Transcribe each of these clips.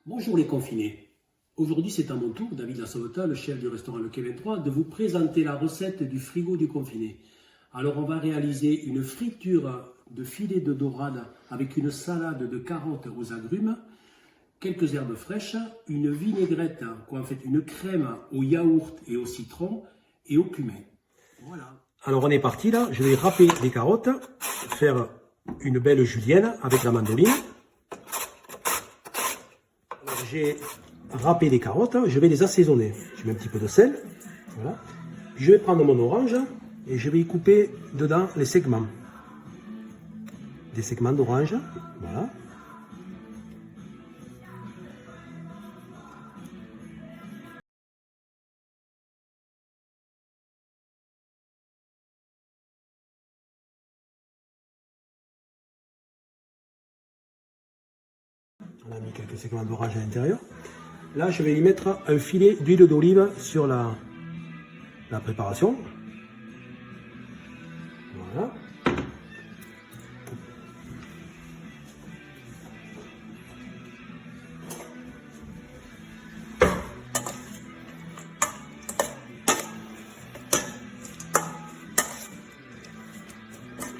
Bonjour les confinés. Aujourd'hui, c'est à mon tour, David Lassoveta, le chef du restaurant Le Quai 23, de vous présenter la recette du frigo du confiné. Alors, on va réaliser une friture de filet de dorade avec une salade de carottes aux agrumes, quelques herbes fraîches, une vinaigrette, quoi, en fait une crème au yaourt et au citron et au cumin. Voilà. Alors, on est parti là. Je vais râper les carottes, faire une belle julienne avec la mandoline. J'ai râpé les carottes, je vais les assaisonner. Je mets un petit peu de sel, voilà. Puis je vais prendre mon orange et je vais y couper dedans les segments. Des segments d'orange, voilà. On a mis quelques segments d'orange à l'intérieur. Là, je vais y mettre un filet d'huile d'olive sur la préparation. Voilà.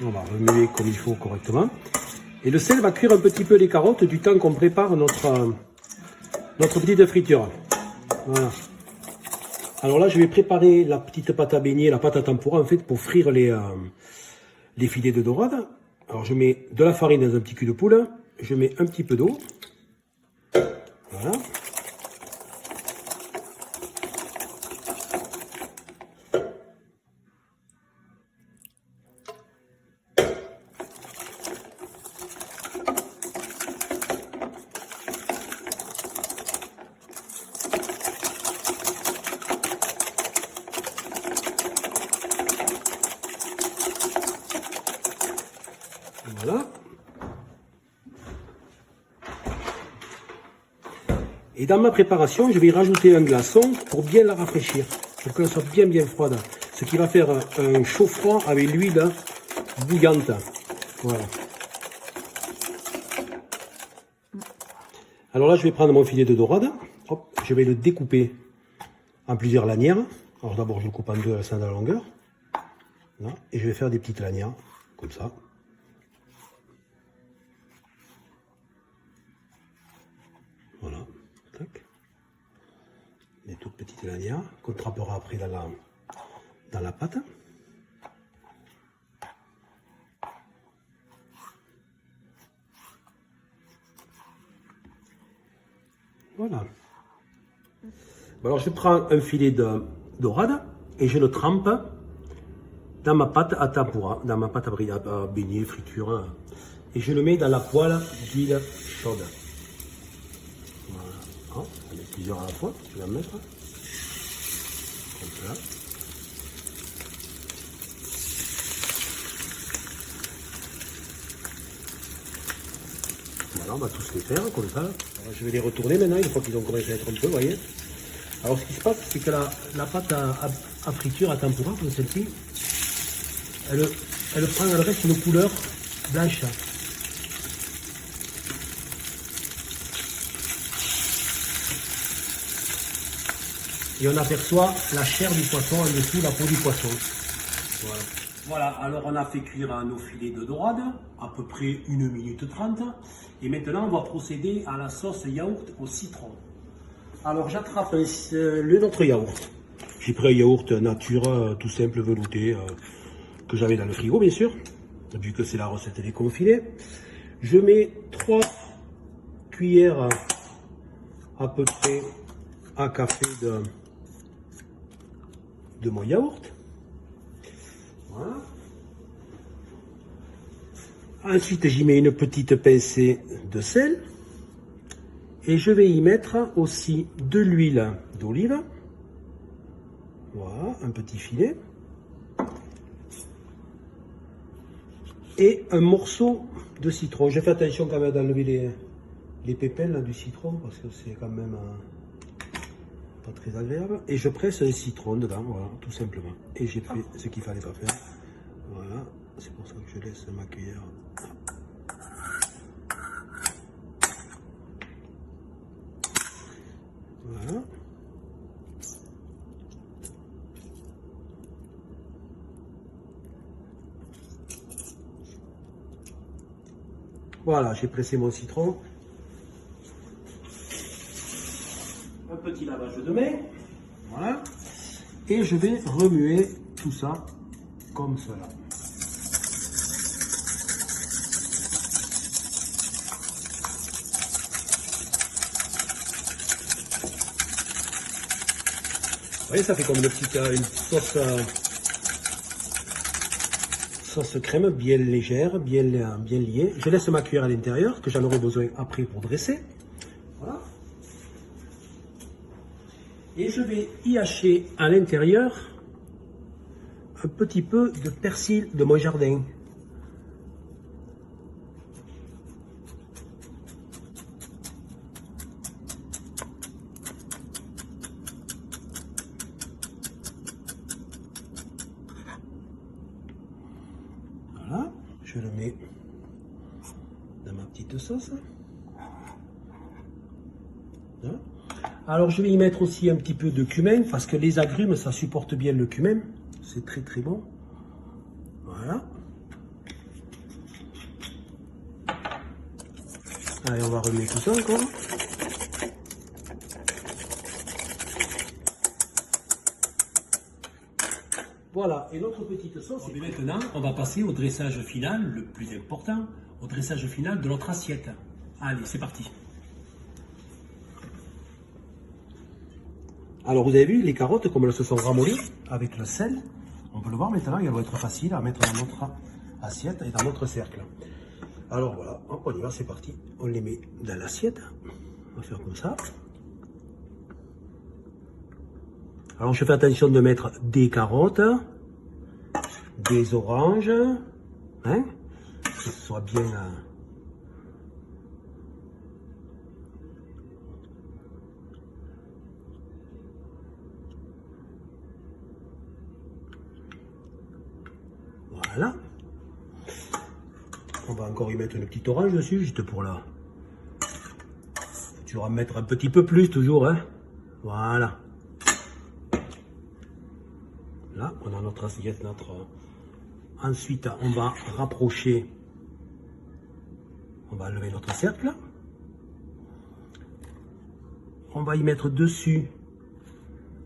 On va remuer comme il faut correctement. Et le sel va cuire un petit peu les carottes du temps qu'on prépare notre petite friture. Voilà. Alors là, je vais préparer la petite pâte à beignet, la pâte à tempura en fait pour frire les filets de dorade. Alors je mets de la farine dans un petit cul de poule, je mets un petit peu d'eau. Voilà. Voilà. Et dans ma préparation, je vais y rajouter un glaçon pour bien la rafraîchir, pour qu'elle soit bien froide. Ce qui va faire un chaud-froid avec l'huile bouillante. Voilà. Alors là, je vais prendre mon filet de dorade. Hop, je vais le découper en plusieurs lanières. Alors d'abord, je le coupe en deux à la de la longueur. Là, et je vais faire des petites lanières, comme ça. Voilà. Tac. Des toutes petites lanières qu'on trempera après dans la pâte. Voilà. Bon, alors je prends un filet de dorade et je le trempe dans ma pâte à tempura, dans ma pâte à beignet, friture, et je le mets dans la poêle d'huile chaude. Voilà. Oh, on met plusieurs à la fois, je vais en mettre. Comme ça. Voilà, on va tous les faire comme ça. Alors, je vais les retourner maintenant, une fois qu'ils ont commencé à être un peu, vous voyez. Alors ce qui se passe, c'est que la pâte à friture, à tempura, comme celle-ci, elle reste une couleur blanche. Et on aperçoit la chair du poisson en dessous, la peau du poisson. Voilà. Voilà, alors on a fait cuire nos filets de dorade, à peu près 1 minute 30. Et maintenant, on va procéder à la sauce yaourt au citron. Alors j'attrape notre yaourt. J'ai pris un yaourt nature, tout simple, velouté, que j'avais dans le frigo, bien sûr, vu que c'est la recette des confinés. Je mets 3 cuillères à peu près à café de mon yaourt. Voilà. Ensuite, j'y mets une petite pincée de sel. Et je vais y mettre aussi de l'huile d'olive. Voilà, un petit filet. Et un morceau de citron. Je fais attention quand même d'enlever les pépins là, du citron parce que c'est quand même pas très agréable. Et je presse un citron dedans, voilà, tout simplement. Et j'ai fait ce qu'il fallait pas faire. Voilà, c'est pour ça que je laisse ma cuillère. Voilà, j'ai pressé mon citron. Un petit lavage de main. Voilà. Et je vais remuer tout ça comme cela. Vous voyez, ça fait comme une sauce, sauce crème bien légère, bien liée. Je laisse ma cuillère à l'intérieur, que j'en aurai besoin après pour dresser. Voilà. Et je vais y hacher à l'intérieur un petit peu de persil de mon jardin. Voilà, je le mets dans ma petite sauce. Voilà. Alors je vais y mettre aussi un petit peu de cumin, parce que les agrumes, ça supporte bien le cumin. C'est très très bon. Voilà. Allez, on va remettre tout ça encore. Voilà, et notre petite sauce. Et maintenant, on va passer au dressage final, le plus important, au dressage final de notre assiette. Allez, c'est parti. Alors, vous avez vu les carottes, comme elles se sont ramollies avec le sel. On peut le voir maintenant, elles vont être faciles à mettre dans notre assiette et dans notre cercle. Alors voilà, on y va, c'est parti. On les met dans l'assiette. On va faire comme ça. Alors je fais attention de mettre des carottes, des oranges, hein, que ce soit bien... Voilà. On va encore y mettre une petite orange dessus, juste pour là. Tu vas en mettre un petit peu plus toujours, hein. Voilà. Là, on a notre assiette, Ensuite, on va rapprocher. On va enlever notre cercle. On va y mettre dessus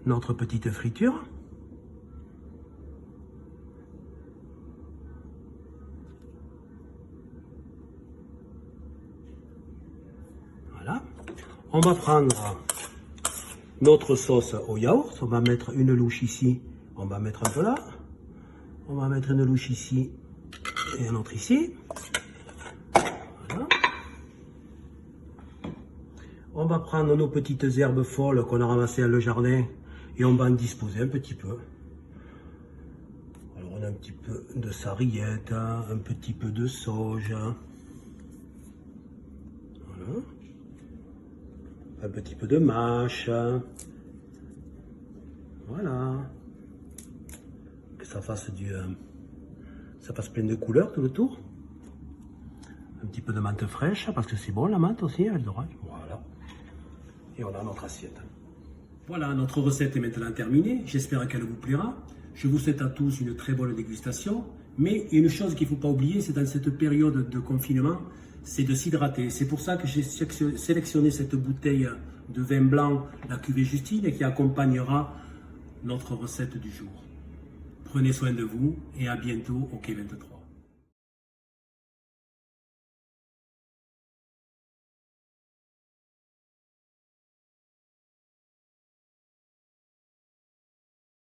notre petite friture. Voilà. On va prendre notre sauce au yaourt. On va mettre une louche ici. On va mettre un peu là. On va mettre une louche ici et un autre ici. Voilà. On va prendre nos petites herbes folles qu'on a ramassées dans le jardin et on va en disposer un petit peu. Alors on a un petit peu de sarriette, un petit peu de sauge. Voilà. Un petit peu de mâche. Voilà. Que ça fasse ça fasse plein de couleurs tout le tour. Un petit peu de menthe fraîche, parce que c'est bon la menthe aussi, elle d'orange. Voilà. Et on a notre assiette. Voilà, notre recette est maintenant terminée. J'espère qu'elle vous plaira. Je vous souhaite à tous une très bonne dégustation. Mais une chose qu'il ne faut pas oublier, c'est dans cette période de confinement, c'est de s'hydrater. C'est pour ça que j'ai sélectionné cette bouteille de vin blanc, la cuvée Justine, qui accompagnera notre recette du jour. Prenez soin de vous et à bientôt au Quai 23.